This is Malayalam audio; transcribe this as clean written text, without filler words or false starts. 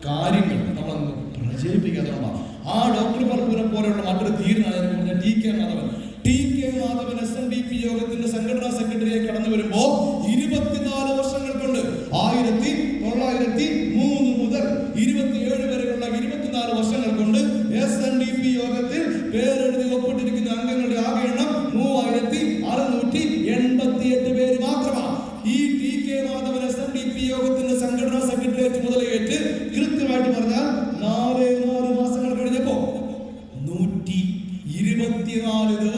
കാര്യങ്ങൾ നമ്മളങ്ങ് പ്രചരിപ്പിക്കാതെ ആ ഡോക്ടർ പറപ്പൂരെ പോലെയുള്ള മറ്റൊരു ധീരനാണ് എനിക്ക് പറഞ്ഞ TK. Madhavan. TK. Madhavan SNDP യോഗത്തിന്റെ സംഘടനാ സെക്രട്ടറിയായി കടന്നു വരുമ്പോ 24 വർഷങ്ങൾ കൊണ്ട് 1903 മുതൽ 27 വരെയുള്ള 24 വർഷങ്ങൾ കൊണ്ട് SNDP യോഗത്തിൽ പേരെഴുതി ഒപ്പിട്ടിരിക്കുന്ന അംഗങ്ങളുടെ ആകെ എണ്ണം 3688 പേര് മാത്രമാണ്. ഈ ടി.കെ. മാധവൻ SNDP യോഗത്തിന്റെ സംഘടനാ സെക്രട്ടറി ചുമതലയേറ്റ് കൃത്യമായിട്ട് പറഞ്ഞാൽ 4 മാസങ്ങൾ കഴിഞ്ഞപ്പോ 124